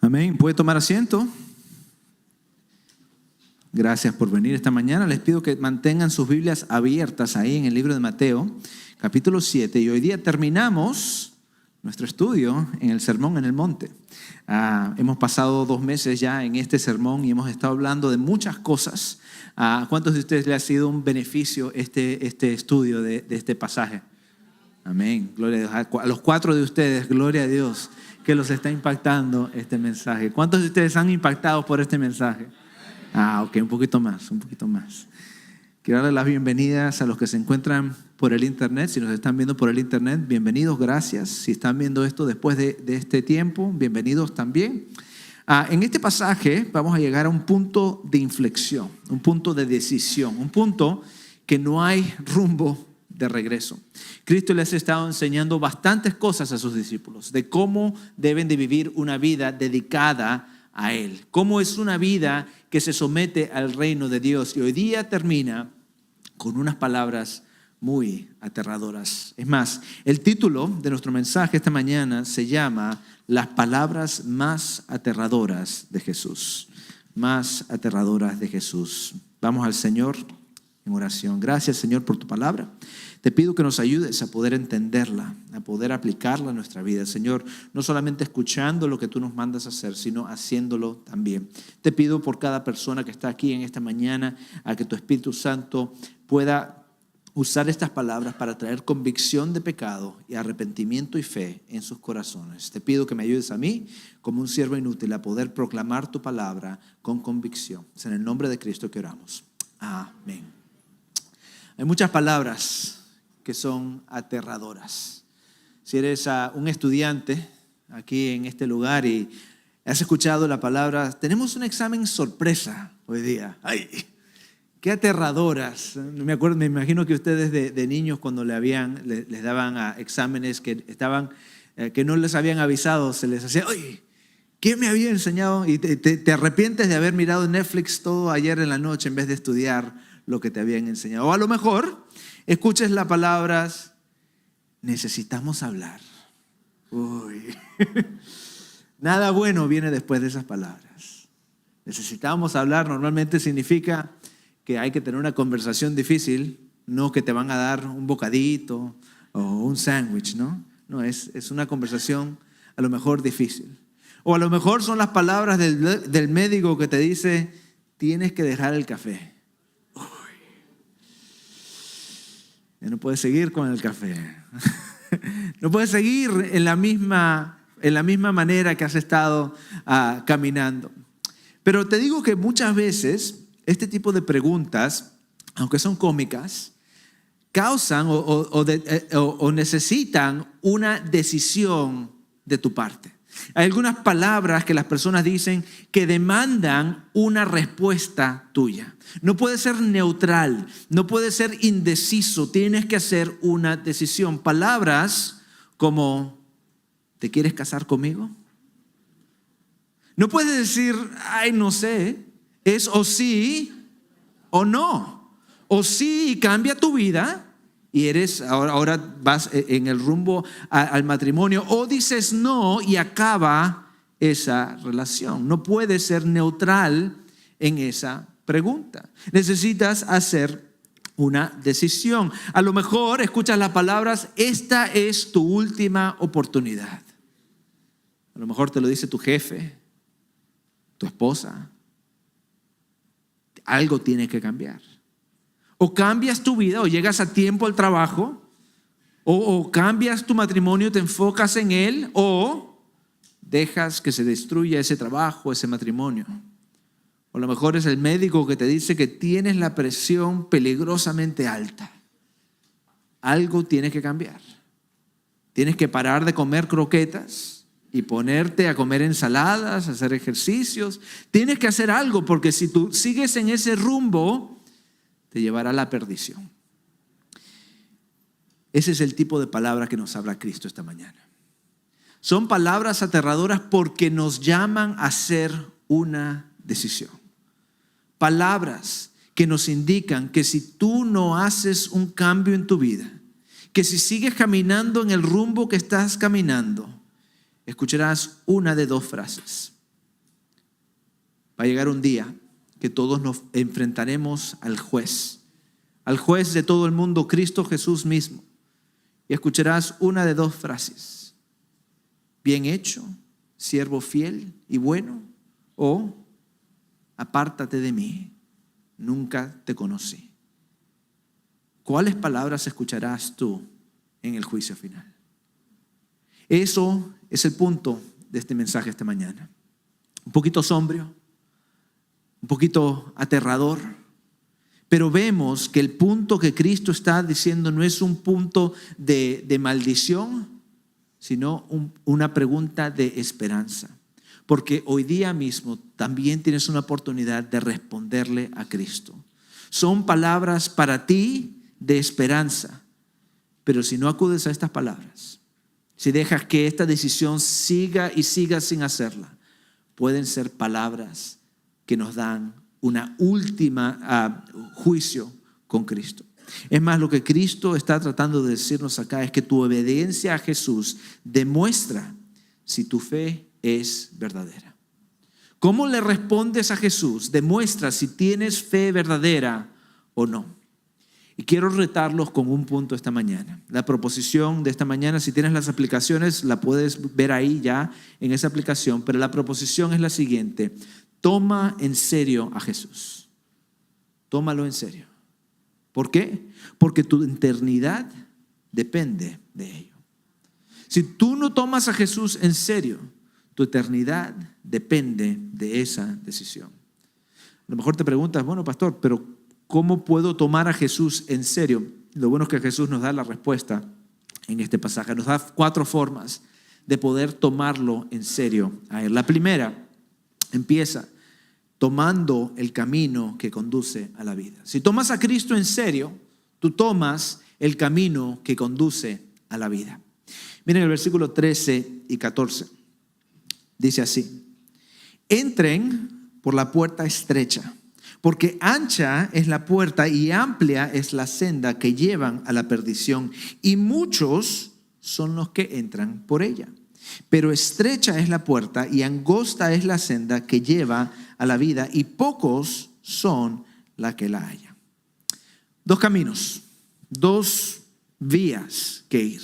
Amén. ¿Puede tomar asiento? Gracias por venir esta mañana. Les pido que mantengan sus Biblias abiertas ahí en el libro de Mateo, capítulo 7. Y hoy día terminamos nuestro estudio en el Sermón en el Monte. Hemos pasado 2 meses ya en este sermón y hemos estado hablando de muchas cosas. ¿Cuántos de ustedes les ha sido un beneficio este estudio de este pasaje? Amén. Gloria a Dios. A los 4 de ustedes, gloria a Dios, que los está impactando este mensaje. ¿Cuántos de ustedes han impactado por este mensaje? Ok, un poquito más. Quiero darle las bienvenidas a los que se encuentran por el internet. Si nos están viendo por el internet, bienvenidos, gracias. Si están viendo esto después de este tiempo, bienvenidos también. En este pasaje vamos a llegar a un punto de inflexión, un punto de decisión, un punto que no hay rumbo de regreso. Cristo les ha estado enseñando bastantes cosas a sus discípulos de cómo deben de vivir una vida dedicada a Él. Cómo es una vida que se somete al reino de Dios. Y hoy día termina con unas palabras muy aterradoras. Es más, el título de nuestro mensaje esta mañana se llama Las palabras más aterradoras de Jesús. Más aterradoras de Jesús. Vamos al Señor en oración. Gracias, Señor, por tu palabra. Te pido que nos ayudes a poder entenderla, a poder aplicarla a nuestra vida. Señor, no solamente escuchando lo que tú nos mandas a hacer, sino haciéndolo también. Te pido por cada persona que está aquí en esta mañana, a que tu Espíritu Santo pueda usar estas palabras para traer convicción de pecado y arrepentimiento y fe en sus corazones. Te pido que me ayudes a mí, como un siervo inútil, a poder proclamar tu palabra con convicción. Es en el nombre de Cristo que oramos. Amén. Hay muchas palabras que son aterradoras. Si eres un estudiante aquí en este lugar y has escuchado la palabra, tenemos un examen sorpresa hoy día. ¡Ay! ¡Qué aterradoras! Me imagino que ustedes de niños cuando les daban exámenes que no les habían avisado, se les hacía, ¡ay! ¿Qué me había enseñado? Y te arrepientes de haber mirado Netflix todo ayer en la noche en vez de estudiar lo que te habían enseñado. O a lo mejor escuches las palabras, necesitamos hablar. Uy. Nada bueno viene después de esas palabras. Necesitamos hablar normalmente significa que hay que tener una conversación difícil, no que te van a dar un bocadito o un sándwich, ¿no? No, es una conversación a lo mejor difícil. O a lo mejor son las palabras del médico que te dice, tienes que dejar el café. Ya no puedes seguir con el café. No puedes seguir en la misma manera que has estado caminando. Pero te digo que muchas veces este tipo de preguntas, aunque son cómicas, causan o necesitan una decisión de tu parte. Hay algunas palabras que las personas dicen que demandan una respuesta tuya. No puedes ser neutral, no puedes ser indeciso, tienes que hacer una decisión. Palabras como, ¿te quieres casar conmigo? No puedes decir, ay, no sé, es o sí o no. O sí y cambia tu vida. Y ahora vas en el rumbo al matrimonio, o dices no y acaba esa relación. No puedes ser neutral en esa pregunta. Necesitas hacer una decisión. A lo mejor escuchas las palabras, esta es tu última oportunidad. A lo mejor te lo dice tu jefe, tu esposa. Algo tiene que cambiar. O cambias tu vida, o llegas a tiempo al trabajo, o cambias tu matrimonio, te enfocas en él, o dejas que se destruya ese trabajo, ese matrimonio. O a lo mejor es el médico que te dice que tienes la presión peligrosamente alta. Algo tiene que cambiar. Tienes que parar de comer croquetas y ponerte a comer ensaladas, hacer ejercicios. Tienes que hacer algo, porque si tú sigues en ese rumbo, te llevará a la perdición. Ese es el tipo de palabra que nos habla Cristo esta mañana. Son palabras aterradoras porque nos llaman a hacer una decisión. Palabras que nos indican que si tú no haces un cambio en tu vida, que si sigues caminando en el rumbo que estás caminando, escucharás una de 2 frases. Va a llegar un día que todos nos enfrentaremos al juez de todo el mundo, Cristo Jesús mismo. Y escucharás una de dos frases: bien hecho, siervo fiel y bueno, o apártate de mí, nunca te conocí. ¿Cuáles palabras escucharás tú en el juicio final? Eso es el punto de este mensaje esta mañana. Un poquito sombrío, un poquito aterrador, pero vemos que el punto que Cristo está diciendo no es un punto de maldición, sino una pregunta de esperanza. Porque hoy día mismo también tienes una oportunidad de responderle a Cristo. Son palabras para ti de esperanza, pero si no acudes a estas palabras, si dejas que esta decisión siga y siga sin hacerla, pueden ser palabras que nos dan una última juicio con Cristo. Es más, lo que Cristo está tratando de decirnos acá es que tu obediencia a Jesús demuestra si tu fe es verdadera. ¿Cómo le respondes a Jesús? Demuestra si tienes fe verdadera o no. Y quiero retarlos con un punto esta mañana. La proposición de esta mañana, si tienes las aplicaciones, la puedes ver ahí ya en esa aplicación, pero la proposición es la siguiente: toma en serio a Jesús. Tómalo en serio. ¿Por qué? Porque tu eternidad depende de ello. Si tú no tomas a Jesús en serio, tu eternidad depende de esa decisión. A lo mejor te preguntas, bueno, pastor, pero ¿cómo puedo tomar a Jesús en serio? Lo bueno es que Jesús nos da la respuesta en este pasaje. Nos da 4 formas de poder tomarlo en serio a Él. La primera empieza tomando el camino que conduce a la vida. Si tomas a Cristo en serio, tú tomas el camino que conduce a la vida. Miren el versículo 13 y 14. Dice así: entren por la puerta estrecha, porque ancha es la puerta y amplia es la senda que llevan a la perdición, y muchos son los que entran por ella. Pero estrecha es la puerta y angosta es la senda que lleva a la vida, y pocos son los que la hallan. 2 caminos, 2 vías que ir.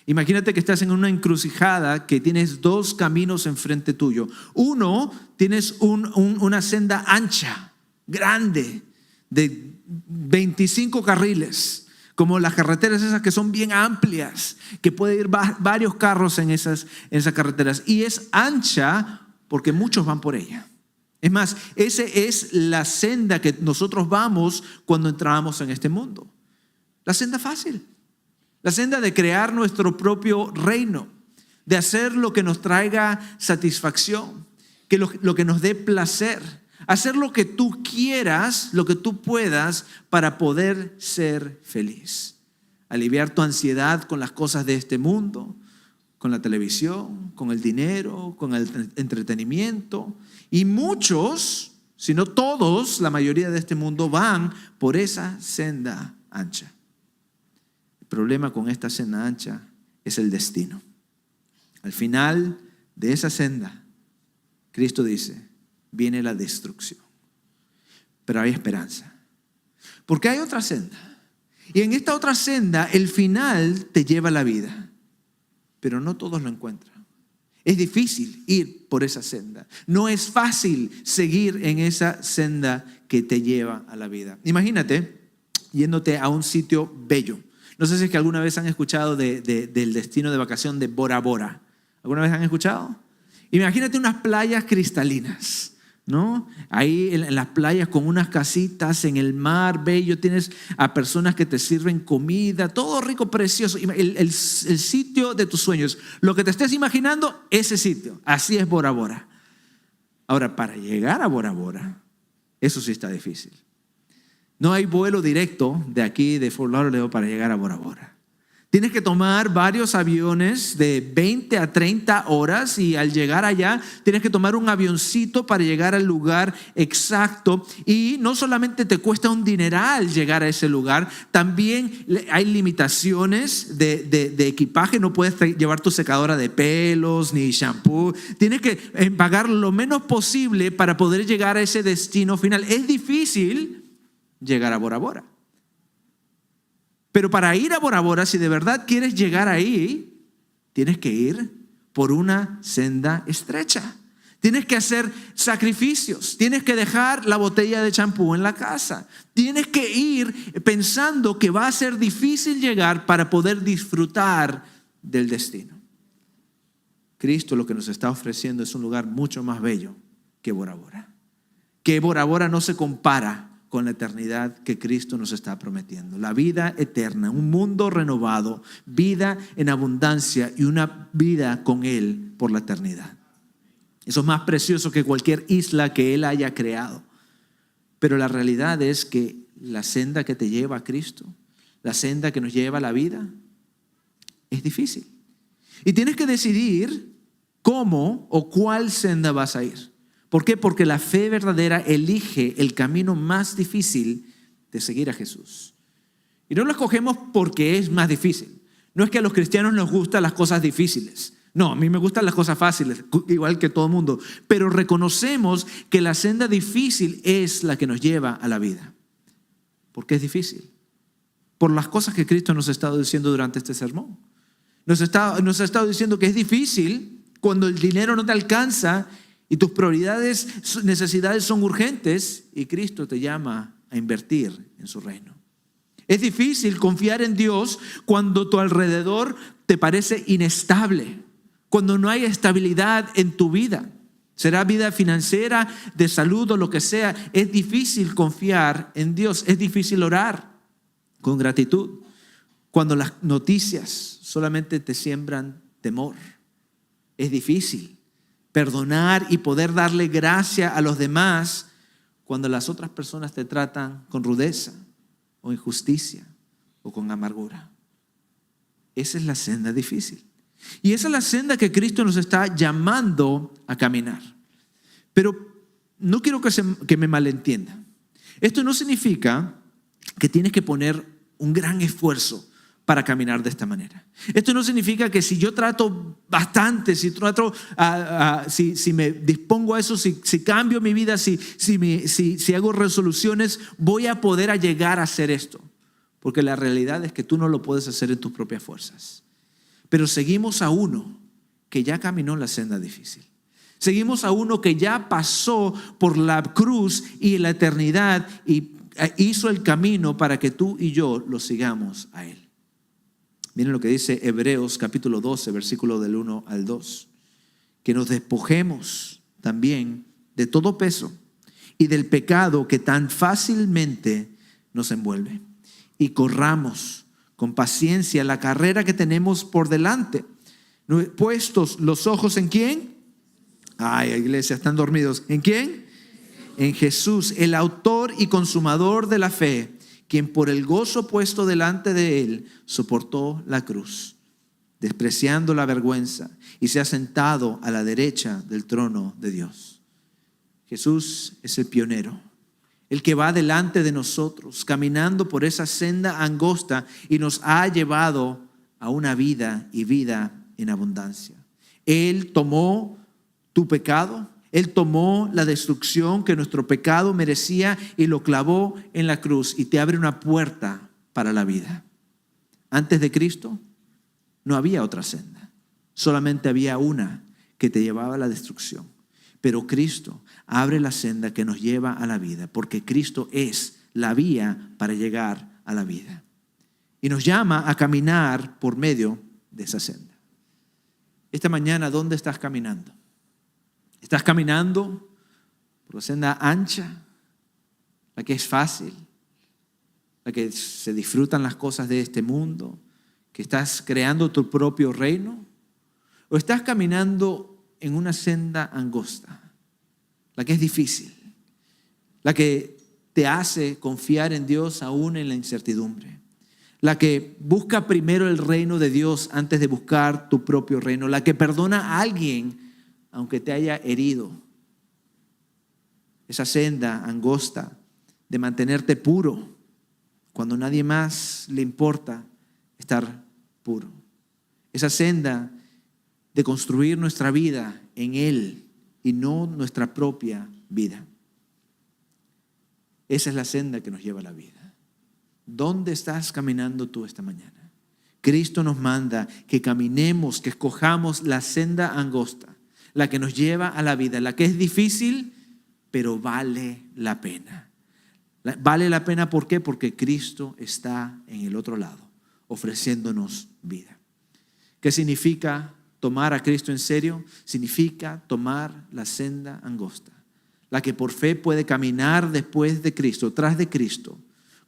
Imagínate que estás en una encrucijada que tienes 2 caminos enfrente tuyo. Uno, tienes una senda ancha, grande, de 25 carriles, como las carreteras esas que son bien amplias, que puede ir varios carros en esas carreteras. Y es ancha porque muchos van por ella. Es más, esa es la senda que nosotros vamos cuando entramos en este mundo. La senda fácil. La senda de crear nuestro propio reino, de hacer lo que nos traiga satisfacción, que lo que nos dé placer, hacer lo que tú quieras, lo que tú puedas para poder ser feliz. Aliviar tu ansiedad con las cosas de este mundo, con la televisión, con el dinero, con el entretenimiento. Y muchos, si no todos, la mayoría de este mundo van por esa senda ancha. El problema con esta senda ancha es el destino. Al final de esa senda, Cristo dice, viene la destrucción. Pero hay esperanza. Porque hay otra senda. Y en esta otra senda, el final te lleva a la vida. Pero no todos lo encuentran. Es difícil ir por esa senda. No es fácil seguir en esa senda que te lleva a la vida. Imagínate yéndote a un sitio bello. No sé si es que alguna vez han escuchado del destino de vacación de Bora Bora. ¿Alguna vez han escuchado? Imagínate unas playas cristalinas, ¿no? Ahí en las playas con unas casitas en el mar, bello, tienes a personas que te sirven comida, todo rico, precioso. El sitio de tus sueños, lo que te estés imaginando, ese sitio, así es Bora Bora. Ahora, para llegar a Bora Bora, eso sí está difícil. No hay vuelo directo de aquí, de Fort Lauderdale, para llegar a Bora Bora. Tienes que tomar varios aviones de 20 a 30 horas y al llegar allá tienes que tomar un avioncito para llegar al lugar exacto. Y no solamente te cuesta un dineral llegar a ese lugar, también hay limitaciones de equipaje. No puedes llevar tu secadora de pelos ni shampoo. Tienes que pagar lo menos posible para poder llegar a ese destino final. Es difícil llegar a Bora Bora. Pero para ir a Bora Bora, si de verdad quieres llegar ahí, tienes que ir por una senda estrecha. Tienes que hacer sacrificios. Tienes que dejar la botella de champú en la casa. Tienes que ir pensando que va a ser difícil llegar para poder disfrutar del destino. Cristo lo que nos está ofreciendo es un lugar mucho más bello que Bora Bora. Que Bora Bora no se compara con la eternidad que Cristo nos está prometiendo. La vida eterna, un mundo renovado, vida en abundancia y una vida con Él por la eternidad. Eso es más precioso que cualquier isla que Él haya creado. Pero la realidad es que la senda que te lleva a Cristo, la senda que nos lleva a la vida, es difícil. Y tienes que decidir cómo o cuál senda vas a ir. ¿Por qué? Porque la fe verdadera elige el camino más difícil de seguir a Jesús. Y no lo escogemos porque es más difícil. No es que a los cristianos nos gustan las cosas difíciles. No, a mí me gustan las cosas fáciles, igual que todo el mundo. Pero reconocemos que la senda difícil es la que nos lleva a la vida. ¿Por qué es difícil? Por las cosas que Cristo nos ha estado diciendo durante este sermón. Nos ha estado diciendo que es difícil cuando el dinero no te alcanza y tus prioridades, necesidades son urgentes y Cristo te llama a invertir en su reino. Es difícil confiar en Dios cuando tu alrededor te parece inestable, cuando no hay estabilidad en tu vida. Será vida financiera, de salud o lo que sea. Es difícil confiar en Dios. Es difícil orar con gratitud cuando las noticias solamente te siembran temor. Es difícil perdonar y poder darle gracia a los demás cuando las otras personas te tratan con rudeza o injusticia o con amargura. Esa es la senda difícil. Y esa es la senda que Cristo nos está llamando a caminar. Pero no quiero que me malentienda. Esto no significa que tienes que poner un gran esfuerzo para caminar de esta manera. Esto no significa que si yo trato bastante, si me dispongo a eso, si cambio mi vida, si hago resoluciones, voy a poder llegar a hacer esto. Porque la realidad es que tú no lo puedes hacer en tus propias fuerzas. Pero seguimos a uno que ya caminó la senda difícil. Seguimos a uno que ya pasó por la cruz y la eternidad y hizo el camino para que tú y yo lo sigamos a Él. Miren lo que dice Hebreos capítulo 12, versículo del 1 al 2. Que nos despojemos también de todo peso y del pecado que tan fácilmente nos envuelve. Y corramos con paciencia la carrera que tenemos por delante. Puestos los ojos ¿en quién? Ay, iglesia, están dormidos. ¿En quién? En Jesús, el autor y consumador de la fe, quien por el gozo puesto delante de Él soportó la cruz, despreciando la vergüenza, y se ha sentado a la derecha del trono de Dios. Jesús es el pionero, el que va delante de nosotros, caminando por esa senda angosta y nos ha llevado a una vida y vida en abundancia. Él tomó tu pecado. Él tomó la destrucción que nuestro pecado merecía y lo clavó en la cruz y te abre una puerta para la vida. Antes de Cristo no había otra senda, solamente había una que te llevaba a la destrucción. Pero Cristo abre la senda que nos lleva a la vida, porque Cristo es la vía para llegar a la vida. Y nos llama a caminar por medio de esa senda. Esta mañana, ¿dónde estás caminando? ¿Estás caminando por la senda ancha, la que es fácil, la que se disfrutan las cosas de este mundo, que estás creando tu propio reino? ¿O estás caminando en una senda angosta, la que es difícil, la que te hace confiar en Dios aún en la incertidumbre, la que busca primero el reino de Dios antes de buscar tu propio reino, la que perdona a alguien aunque te haya herido. Esa senda angosta de mantenerte puro cuando nadie más le importa estar puro. Esa senda de construir nuestra vida en Él y no nuestra propia vida. Esa es la senda que nos lleva a la vida. ¿Dónde estás caminando tú esta mañana? Cristo nos manda que caminemos, que escojamos la senda angosta, la que nos lleva a la vida, la que es difícil, pero vale la pena. Vale la pena, ¿por qué? Porque Cristo está en el otro lado, ofreciéndonos vida. ¿Qué significa tomar a Cristo en serio? Significa tomar la senda angosta, la que por fe puede caminar después de Cristo, tras de Cristo.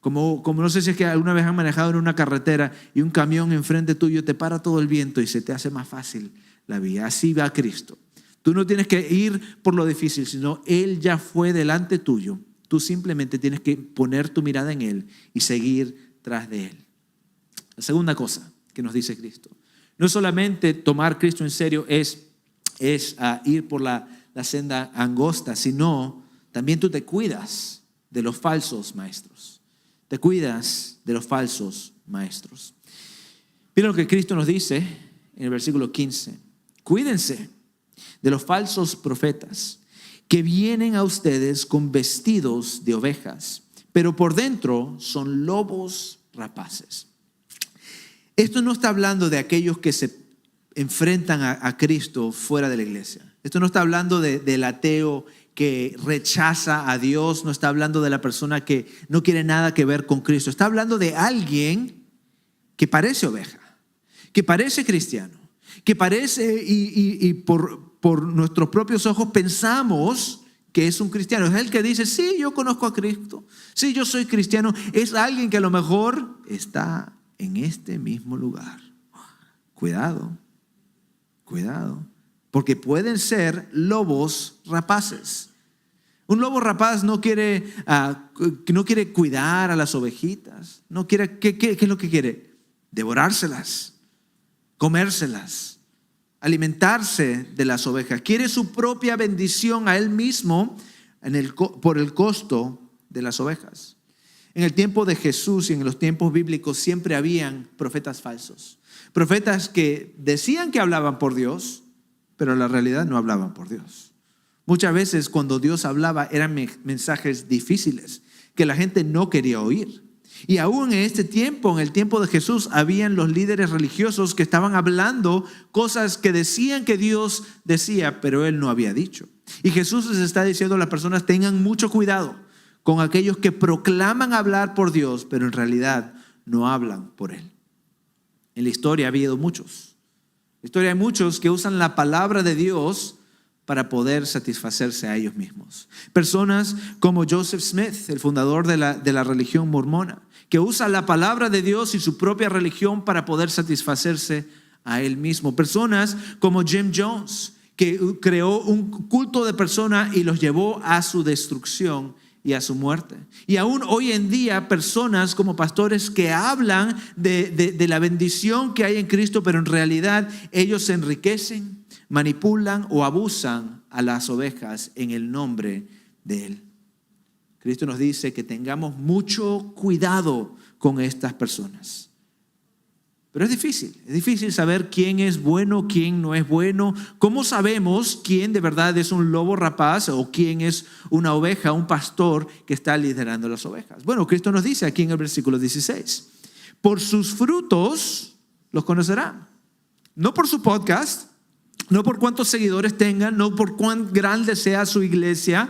Como no sé si es que alguna vez han manejado en una carretera y un camión enfrente tuyo te para todo el viento y se te hace más fácil la vida. Así va Cristo. Tú no tienes que ir por lo difícil, sino Él ya fue delante tuyo. Tú simplemente tienes que poner tu mirada en Él y seguir tras de Él. La segunda cosa que nos dice Cristo. No solamente tomar a Cristo en serio es ir por la senda angosta, sino también tú te cuidas de los falsos maestros. Te cuidas de los falsos maestros. Mira lo que Cristo nos dice en el versículo 15. Cuídense de los falsos profetas que vienen a ustedes con vestidos de ovejas, pero por dentro son lobos rapaces. Esto no está hablando de aquellos que se enfrentan a Cristo fuera de la iglesia. Esto no está hablando del ateo que rechaza a Dios, no está hablando de la persona que no quiere nada que ver con Cristo. Está hablando de alguien que parece oveja, que parece cristiano, que parece y por nuestros propios ojos pensamos que es un cristiano. Es el que dice, sí, yo conozco a Cristo, sí, yo soy cristiano. Es alguien que a lo mejor está en este mismo lugar. Cuidado, porque pueden ser lobos rapaces. Un lobo rapaz no quiere cuidar a las ovejitas. No quiere, ¿qué es lo que quiere? Devorárselas, comérselas, alimentarse de las ovejas. Quiere su propia bendición a él mismo por el costo de las ovejas. En el tiempo de Jesús y en los tiempos bíblicos siempre habían profetas falsos. Profetas que decían que hablaban por Dios, pero en la realidad no hablaban por Dios. Muchas veces cuando Dios hablaba eran mensajes difíciles que la gente no quería oír. Y aún en este tiempo, en el tiempo de Jesús, habían los líderes religiosos que estaban hablando cosas que decían que Dios decía, pero Él no había dicho. Y Jesús les está diciendo a las personas, tengan mucho cuidado con aquellos que proclaman hablar por Dios, pero en realidad no hablan por Él. En la historia ha habido muchos. En la historia hay muchos que usan la palabra de Dios para poder satisfacerse a ellos mismos. Personas como Joseph Smith, el fundador de la religión mormona, que usa la palabra de Dios y su propia religión para poder satisfacerse a él mismo. Personas como Jim Jones, que creó un culto de personas y los llevó a su destrucción y a su muerte. Y aún hoy en día personas como pastores que hablan de la bendición que hay en Cristo, pero en realidad ellos se enriquecen, manipulan o abusan a las ovejas en el nombre de Él. Cristo nos dice que tengamos mucho cuidado con estas personas. Pero es difícil saber quién es bueno, quién no es bueno. ¿Cómo sabemos quién de verdad es un lobo rapaz o quién es una oveja, un pastor que está liderando las ovejas? Bueno, Cristo nos dice aquí en el versículo 16, por sus frutos los conocerán. No por su podcast, no por cuántos seguidores tengan, no por cuán grande sea su iglesia,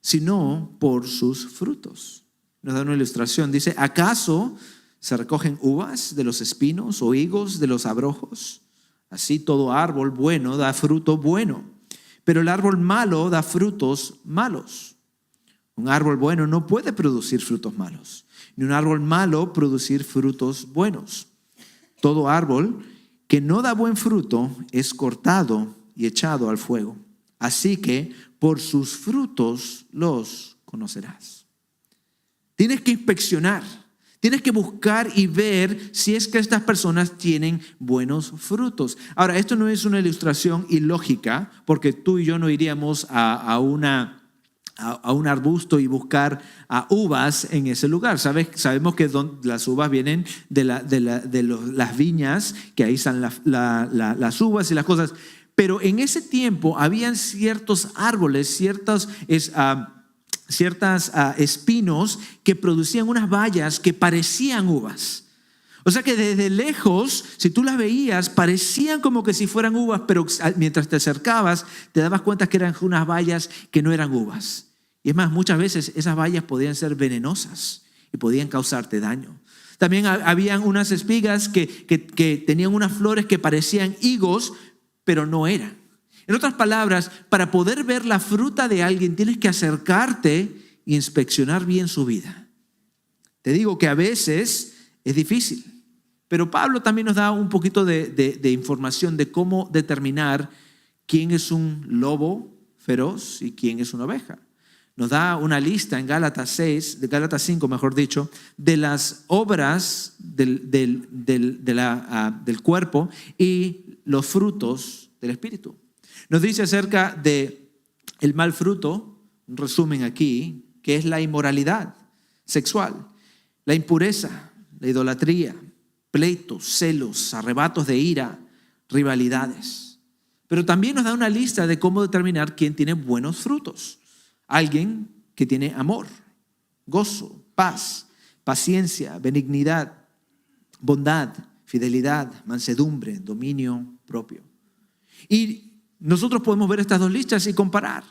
sino por sus frutos. Nos da una ilustración. Dice, ¿acaso se recogen uvas de los espinos o higos de los abrojos? Así todo árbol bueno da fruto bueno, pero el árbol malo da frutos malos. Un árbol bueno no puede producir frutos malos, ni un árbol malo producir frutos buenos. Todo árbol que no da buen fruto es cortado y echado al fuego. Así que por sus frutos los conocerás. Tienes que inspeccionar, Tienes que buscar y ver si es que estas personas tienen buenos frutos. Ahora, esto no es una ilustración ilógica, porque tú y yo no iríamos a un arbusto y buscar uvas en ese lugar. Sabemos que las uvas vienen de las viñas, que ahí están las uvas y las cosas. Pero en ese tiempo habían ciertos árboles, ciertos espinos que producían unas bayas que parecían uvas. O sea que desde lejos, si tú las veías, parecían como que si fueran uvas, pero mientras te acercabas, te dabas cuenta que eran unas bayas que no eran uvas. Y es más, muchas veces esas bayas podían ser venenosas y podían causarte daño. También habían unas espigas que tenían unas flores que parecían higos, pero no eran. En otras palabras, para poder ver la fruta de alguien, tienes que acercarte e inspeccionar bien su vida. Te digo que a veces es difícil, pero Pablo también nos da un poquito de información de cómo determinar quién es un lobo feroz y quién es una oveja. Nos da una lista en Gálatas 5, mejor dicho, de las obras del cuerpo y los frutos del Espíritu. Nos dice acerca de el mal fruto, un resumen aquí, que es la inmoralidad sexual, la impureza, la idolatría, pleitos, celos, arrebatos de ira, rivalidades. Pero también nos da una lista de cómo determinar quién tiene buenos frutos. Alguien que tiene amor, gozo, paz, paciencia, benignidad, bondad, fidelidad, mansedumbre, dominio propio. Y nosotros podemos ver estas dos listas y comparar.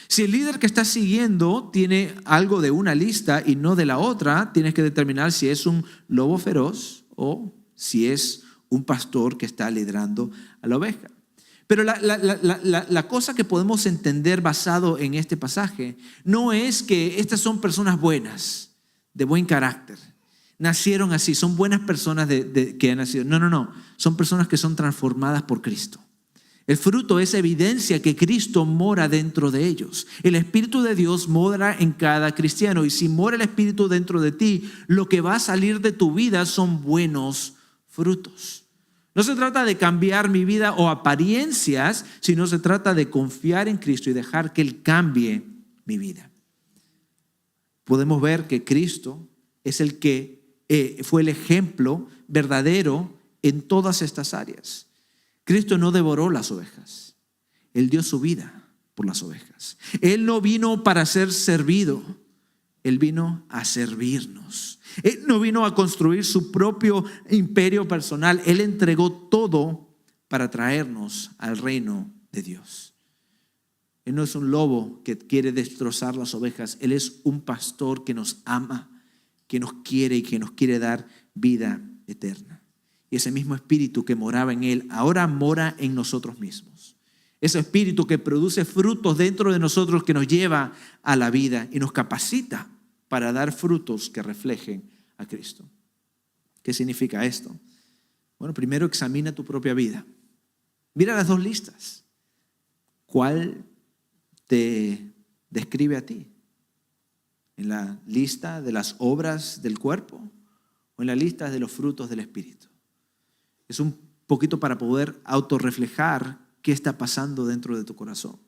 Si el líder que estás siguiendo tiene algo de una lista y no de la otra, tienes que determinar si es un lobo feroz o si es un pastor que está liderando a la oveja. Pero la cosa que podemos entender basado en este pasaje no es que estas son personas buenas, de buen carácter. Nacieron así, son buenas personas que han nacido. No. Son personas que son transformadas por Cristo. El fruto es evidencia que Cristo mora dentro de ellos. El Espíritu de Dios mora en cada cristiano. Y si mora el Espíritu dentro de ti, lo que va a salir de tu vida son buenos frutos. No se trata de cambiar mi vida o apariencias, sino se trata de confiar en Cristo y dejar que Él cambie mi vida. Podemos ver que Cristo es el que fue el ejemplo verdadero en todas estas áreas. Cristo no devoró las ovejas. Él dio su vida por las ovejas. Él no vino para ser servido. Él vino a servirnos. Él no vino a construir su propio imperio personal. Él entregó todo para traernos al reino de Dios. Él no es un lobo que quiere destrozar las ovejas. Él es un pastor que nos ama, que nos quiere y que nos quiere dar vida eterna. Y ese mismo espíritu que moraba en Él, ahora mora en nosotros mismos. Ese espíritu que produce frutos dentro de nosotros, que nos lleva a la vida y nos capacita para dar frutos que reflejen a Cristo. ¿Qué significa esto? Bueno, primero examina tu propia vida. Mira las dos listas. ¿Cuál te describe a ti? ¿En la lista de las obras del cuerpo o en la lista de los frutos del Espíritu? Es un poquito para poder autorreflejar qué está pasando dentro de tu corazón.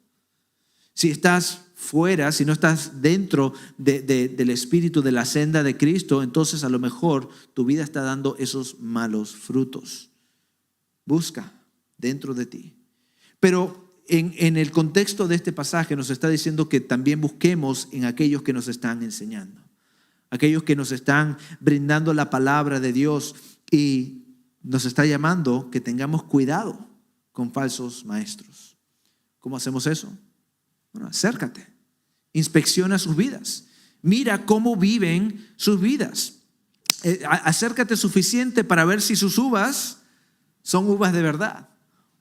Si estás fuera, si no estás dentro del espíritu, de la senda de Cristo, entonces a lo mejor tu vida está dando esos malos frutos. Busca dentro de ti. Pero en el contexto de este pasaje nos está diciendo que también busquemos en aquellos que nos están enseñando, aquellos que nos están brindando la palabra de Dios, y nos está llamando que tengamos cuidado con falsos maestros. ¿Cómo hacemos eso? Bueno, acércate, inspecciona sus vidas, mira cómo viven sus vidas. Acércate suficiente para ver si sus uvas son uvas de verdad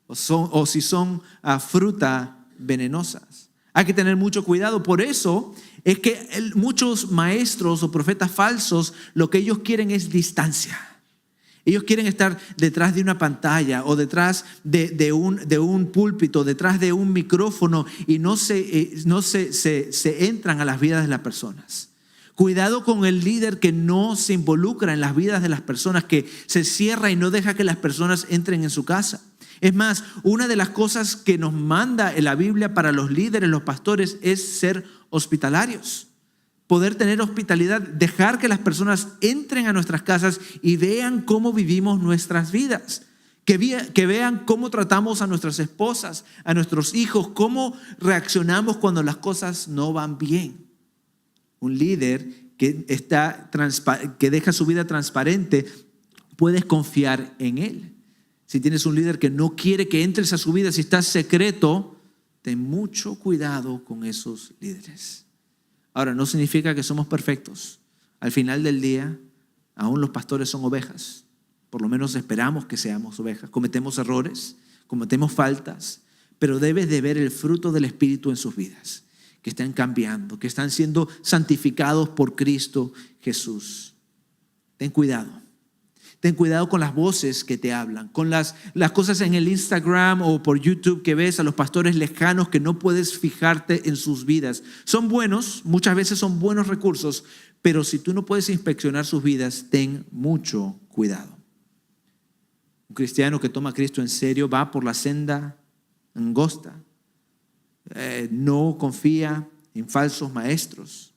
o si son fruta venenosas. Hay que tener mucho cuidado. Por eso es que muchos maestros o profetas falsos, lo que ellos quieren es distancia. Ellos quieren estar detrás de una pantalla o detrás de un púlpito, detrás de un micrófono, y no se entran a las vidas de las personas. Cuidado con el líder que no se involucra en las vidas de las personas, que se cierra y no deja que las personas entren en su casa. Es más, una de las cosas que nos manda en la Biblia para los líderes, los pastores, es ser hospitalarios. Poder tener hospitalidad, dejar que las personas entren a nuestras casas y vean cómo vivimos nuestras vidas. Que vean cómo tratamos a nuestras esposas, a nuestros hijos, cómo reaccionamos cuando las cosas no van bien. Un líder que deja su vida transparente, puedes confiar en él. Si tienes un líder que no quiere que entres a su vida, si estás secreto, ten mucho cuidado con esos líderes. Ahora, no significa que somos perfectos. Al final del día, aún los pastores son ovejas. Por lo menos esperamos que seamos ovejas. Cometemos errores, cometemos faltas, pero debes de ver el fruto del Espíritu en sus vidas, que están cambiando, que están siendo santificados por Cristo Jesús. Ten cuidado. Ten cuidado con las voces que te hablan, con las cosas en el Instagram o por YouTube que ves a los pastores lejanos que no puedes fijarte en sus vidas. Son buenos, muchas veces son buenos recursos, pero si tú no puedes inspeccionar sus vidas, ten mucho cuidado. Un cristiano que toma a Cristo en serio va por la senda angosta. No confía en falsos maestros.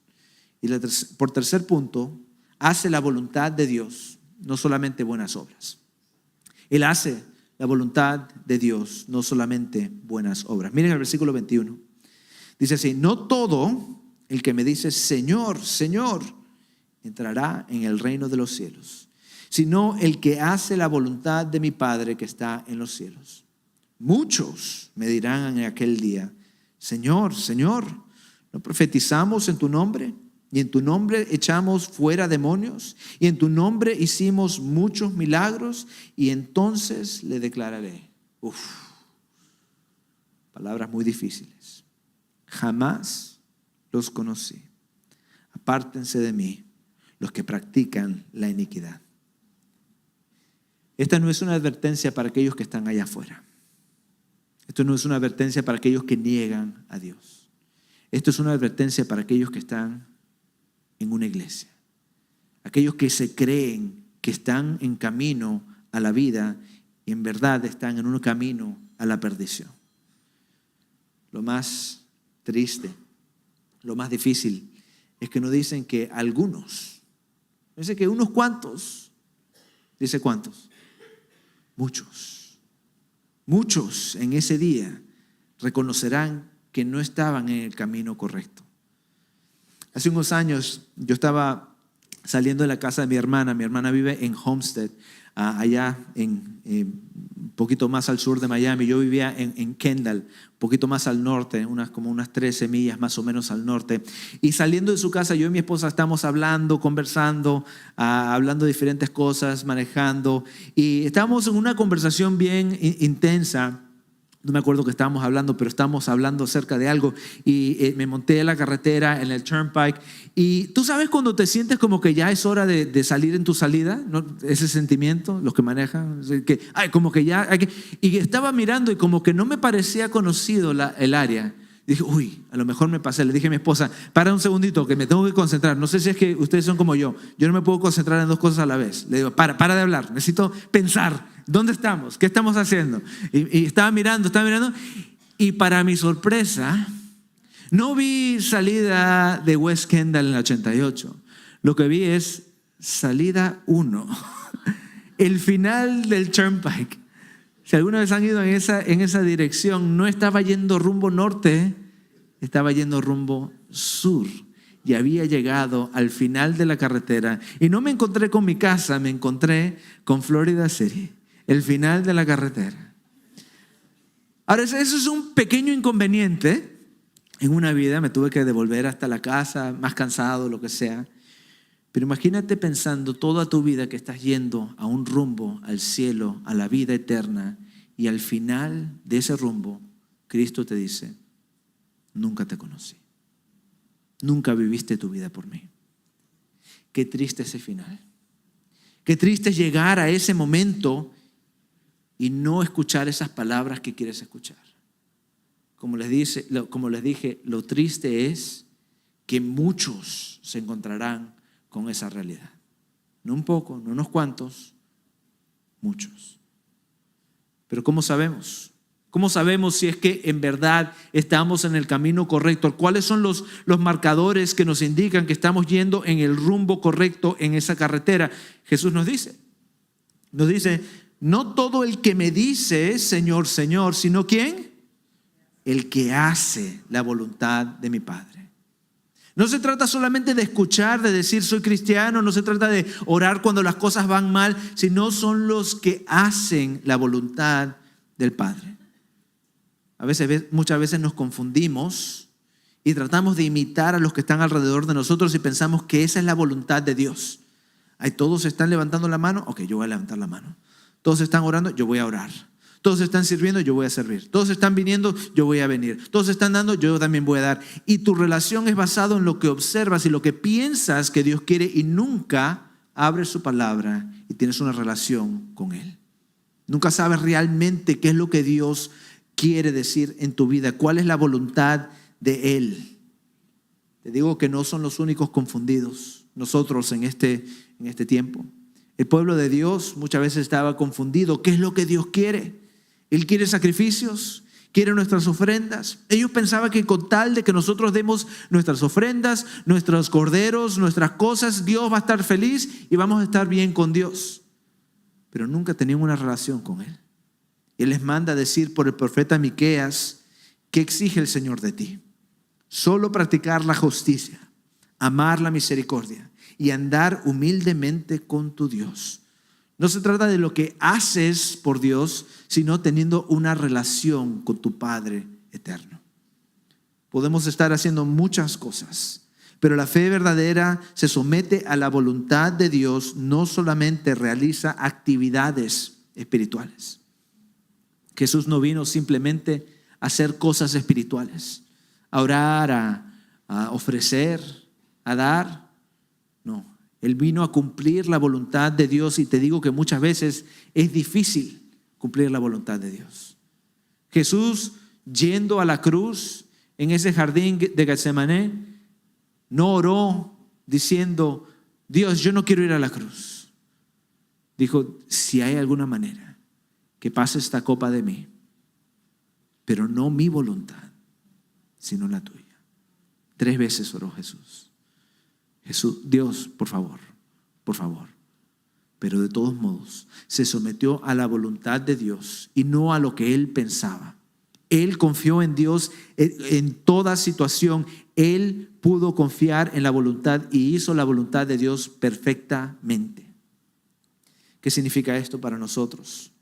Y por tercer punto, hace la voluntad de Dios. No solamente buenas obras. Él hace la voluntad de Dios, no solamente buenas obras. Miren el versículo 21. Dice así: no todo el que me dice Señor, Señor, entrará en el reino de los cielos, sino el que hace la voluntad de mi Padre que está en los cielos. Muchos me dirán en aquel día: Señor, Señor, ¿no profetizamos en tu nombre? Y en tu nombre echamos fuera demonios, y en tu nombre hicimos muchos milagros. Y entonces le declararé, palabras muy difíciles: jamás los conocí. Apártense de mí los que practican la iniquidad. Esta no es una advertencia para aquellos que están allá afuera. Esto no es una advertencia para aquellos que niegan a Dios. Esto es una advertencia para aquellos que están en una iglesia. Aquellos que se creen que están en camino a la vida y en verdad están en un camino a la perdición. Lo más triste, lo más difícil es que nos dicen que algunos, dice que unos cuantos, dice cuántos, muchos en ese día reconocerán que no estaban en el camino correcto. Hace unos años yo estaba saliendo de la casa de mi hermana. Mi hermana vive en Homestead, allá un poquito más al sur de Miami. Yo vivía en Kendall, un poquito más al norte, como unas 13 millas más o menos al norte. Y saliendo de su casa, yo y mi esposa estábamos hablando, conversando, hablando de diferentes cosas, manejando. Y estábamos en una conversación bien intensa. No me acuerdo qué estábamos hablando, pero estábamos hablando acerca de algo y me monté en la carretera, en el Turnpike, y tú sabes cuando te sientes como que ya es hora de salir en tu salida, ¿no? Ese sentimiento, los que manejan, que como que ya hay que... Y estaba mirando y como que no me parecía conocido el área. Y dije, a lo mejor me pasé. Le dije a mi esposa, para un segundito, que me tengo que concentrar. No sé si es que ustedes son como yo no me puedo concentrar en dos cosas a la vez. Le digo, para de hablar, necesito pensar. ¿Dónde estamos? ¿Qué estamos haciendo? Y estaba mirando, y para mi sorpresa, no vi salida de West Kendall en el 88. Lo que vi es salida 1, el final del Turnpike. Si alguna vez han ido en esa dirección, no estaba yendo rumbo norte, estaba yendo rumbo sur. Y había llegado al final de la carretera. Y no me encontré con mi casa, me encontré con Florida City. El final de la carretera. Ahora, eso es un pequeño inconveniente en una vida. Me tuve que devolver hasta la casa, más cansado, lo que sea. Pero imagínate pensando toda tu vida que estás yendo a un rumbo, al cielo, a la vida eterna. Y al final de ese rumbo, Cristo te dice, nunca te conocí. Nunca viviste tu vida por mí. Qué triste ese final. Qué triste llegar a ese momento y no escuchar esas palabras que quieres escuchar. Como les dije, lo triste es que muchos se encontrarán con esa realidad. No un poco, no unos cuantos, muchos. Pero ¿cómo sabemos? ¿Cómo sabemos si es que en verdad estamos en el camino correcto? ¿Cuáles son los marcadores que nos indican que estamos yendo en el rumbo correcto en esa carretera? Jesús nos dice, no todo el que me dice Señor, Señor, sino ¿quién? El que hace la voluntad de mi Padre. No se trata solamente de escuchar, de decir soy cristiano, no se trata de orar cuando las cosas van mal, sino son los que hacen la voluntad del Padre. Muchas veces nos confundimos y tratamos de imitar a los que están alrededor de nosotros y pensamos que esa es la voluntad de Dios. Ay, todos están levantando la mano, ok, yo voy a levantar la mano. Todos están orando, yo voy a orar. Todos están sirviendo, yo voy a servir. Todos están viniendo, yo voy a venir. Todos están dando, yo también voy a dar. Y tu relación es basada en lo que observas y lo que piensas que Dios quiere y nunca abres su palabra y tienes una relación con Él. Nunca sabes realmente qué es lo que Dios quiere decir en tu vida, cuál es la voluntad de Él. Te digo que no son los únicos confundidos nosotros en este tiempo. El pueblo de Dios muchas veces estaba confundido. ¿Qué es lo que Dios quiere? Él quiere sacrificios, quiere nuestras ofrendas. Ellos pensaban que con tal de que nosotros demos nuestras ofrendas, nuestros corderos, nuestras cosas, Dios va a estar feliz y vamos a estar bien con Dios. Pero nunca tenían una relación con Él. Él les manda a decir por el profeta Miqueas, ¿qué exige el Señor de ti? Solo practicar la justicia, amar la misericordia y andar humildemente con tu Dios. No se trata de lo que haces por Dios, sino teniendo una relación con tu Padre eterno. Podemos estar haciendo muchas cosas, pero la fe verdadera se somete a la voluntad de Dios, no solamente realiza actividades espirituales. Jesús no vino simplemente a hacer cosas espirituales, a orar, a ofrecer, a dar. No, Él vino a cumplir la voluntad de Dios y te digo que muchas veces es difícil cumplir la voluntad de Dios. Jesús yendo a la cruz en ese jardín de Getsemaní no oró diciendo, Dios, yo no quiero ir a la cruz. Dijo, si hay alguna manera que pase esta copa de mí, pero no mi voluntad, sino la tuya. 3 veces oró Jesús. Dios, por favor. Pero de todos modos, se sometió a la voluntad de Dios y no a lo que él pensaba. Él confió en Dios en toda situación. Él pudo confiar en la voluntad y hizo la voluntad de Dios perfectamente. ¿Qué significa esto para nosotros?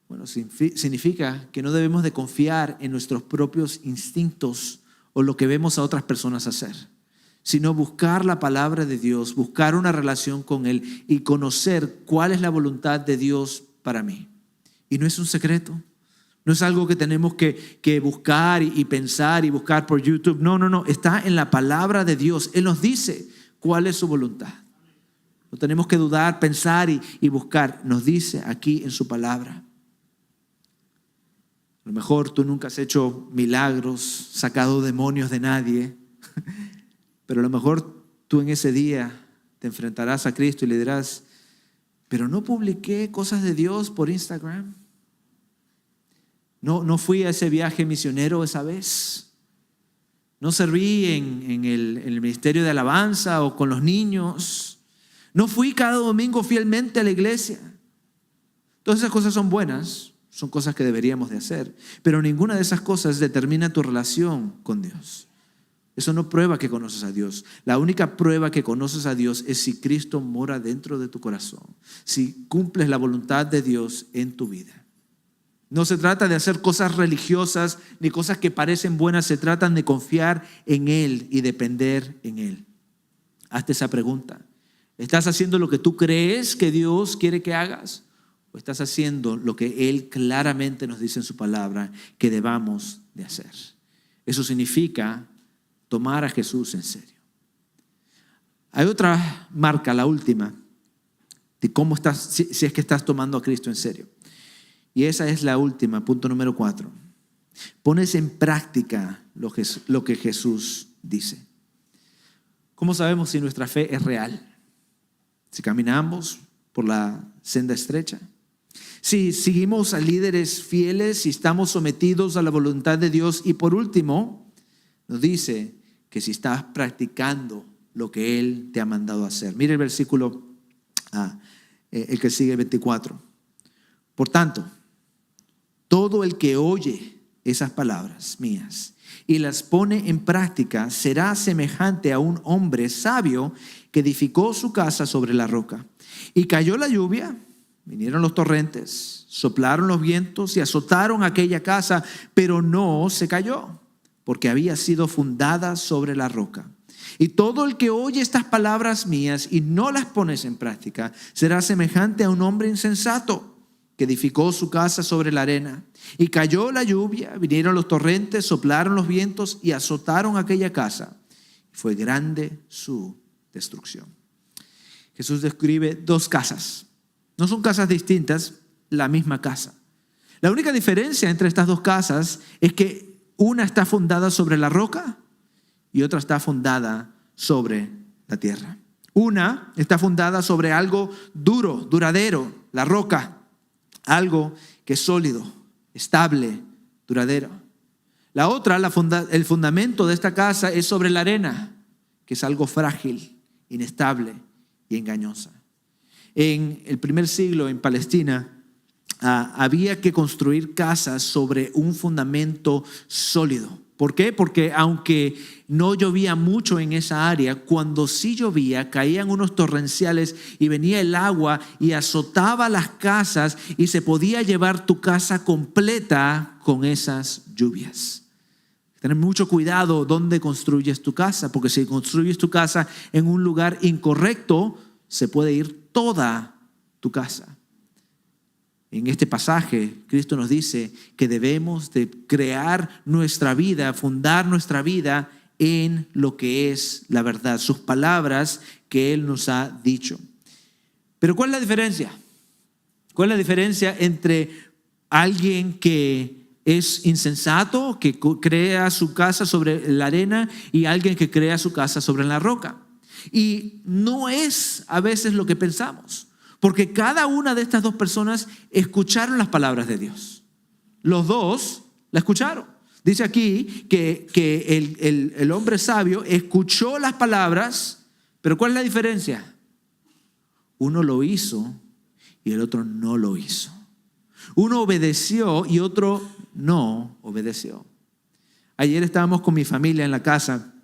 Bueno, significa que no debemos de confiar en nuestros propios instintos o lo que vemos a otras personas hacer, sino buscar la palabra de Dios, buscar una relación con Él y conocer cuál es la voluntad de Dios para mí. Y no es un secreto, no es algo que tenemos que buscar y pensar y buscar por YouTube. No, está en la palabra de Dios. Él nos dice cuál es su voluntad. No tenemos que dudar, pensar y buscar. Nos dice aquí en su palabra. A lo mejor tú nunca has hecho milagros, sacado demonios de nadie, pero a lo mejor tú en ese día te enfrentarás a Cristo y le dirás, pero no publiqué cosas de Dios por Instagram. No fui a ese viaje misionero esa vez. No serví en el ministerio de alabanza o con los niños. No fui cada domingo fielmente a la iglesia. Todas esas cosas son buenas. Son cosas que deberíamos de hacer, pero ninguna de esas cosas determina tu relación con Dios. Eso no prueba que conoces a Dios. La única prueba que conoces a Dios es si Cristo mora dentro de tu corazón, si cumples la voluntad de Dios en tu vida. No se trata de hacer cosas religiosas ni cosas que parecen buenas, se trata de confiar en Él y depender en Él. Hazte esa pregunta. ¿Estás haciendo lo que tú crees que Dios quiere que hagas? ¿O estás haciendo lo que Él claramente nos dice en su palabra que debamos de hacer? Eso significa tomar a Jesús en serio. Hay otra marca, la última, de cómo estás, si es que estás tomando a Cristo en serio. Y esa es la última, punto número 4. Pones en práctica lo que Jesús dice. ¿Cómo sabemos si nuestra fe es real? Si caminamos por la senda estrecha, si seguimos a líderes fieles, si estamos sometidos a la voluntad de Dios, y por último, nos dice que si estás practicando lo que Él te ha mandado a hacer. Mire el versículo, el que sigue, 24. Por tanto, todo el que oye esas palabras mías y las pone en práctica será semejante a un hombre sabio que edificó su casa sobre la roca. Y cayó la lluvia, vinieron los torrentes, soplaron los vientos y azotaron aquella casa, pero no se cayó, porque había sido fundada sobre la roca. Y todo el que oye estas palabras mías y no las pones en práctica será semejante a un hombre insensato que edificó su casa sobre la arena. Y cayó la lluvia, vinieron los torrentes, soplaron los vientos y azotaron aquella casa. Fue grande su destrucción. Jesús describe dos casas. No son casas distintas, la misma casa. La única diferencia entre estas dos casas es que una está fundada sobre la roca y otra está fundada sobre la tierra. Una está fundada sobre algo duro, duradero, la roca. Algo que es sólido, estable, duradero. La otra, el fundamento de esta casa es sobre la arena, que es algo frágil, inestable y engañosa. En el primer siglo en Palestina había que construir casas sobre un fundamento sólido. ¿Por qué? Porque aunque no llovía mucho en esa área, cuando sí llovía, caían unos torrenciales y venía el agua y azotaba las casas y se podía llevar tu casa completa con esas lluvias. Tener mucho cuidado dónde construyes tu casa, porque si construyes tu casa en un lugar incorrecto, se puede ir toda tu casa. En este pasaje, Cristo nos dice que debemos de crear nuestra vida, fundar nuestra vida en lo que es la verdad, sus palabras que Él nos ha dicho. Pero ¿cuál es la diferencia? ¿Cuál es la diferencia entre alguien que es insensato, que crea su casa sobre la arena, y alguien que crea su casa sobre la roca? Y no es a veces lo que pensamos. Porque cada una de estas dos personas escucharon las palabras de Dios. Los dos la escucharon. Dice aquí que el hombre sabio escuchó las palabras, pero ¿cuál es la diferencia? Uno lo hizo y el otro no lo hizo. Uno obedeció y otro no obedeció. Ayer estábamos con mi familia en la casa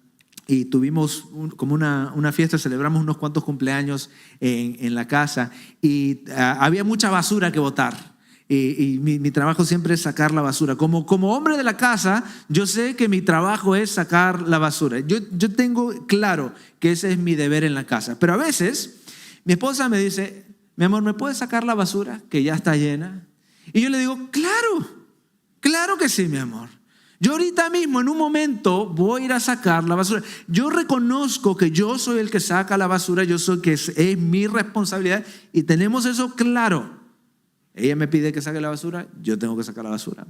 y tuvimos como una fiesta, celebramos unos cuantos cumpleaños en la casa y había mucha basura que botar. Y mi trabajo siempre es sacar la basura. Como hombre de la casa, yo sé que mi trabajo es sacar la basura. Yo tengo claro que ese es mi deber en la casa. Pero a veces mi esposa me dice: mi amor, ¿me puedes sacar la basura que ya está llena? Y yo le digo: claro que sí, mi amor. Yo ahorita mismo, en un momento, voy a ir a sacar la basura. Yo reconozco que yo soy el que saca la basura, yo soy que es mi responsabilidad y tenemos eso claro. Ella me pide que saque la basura, yo tengo que sacar la basura.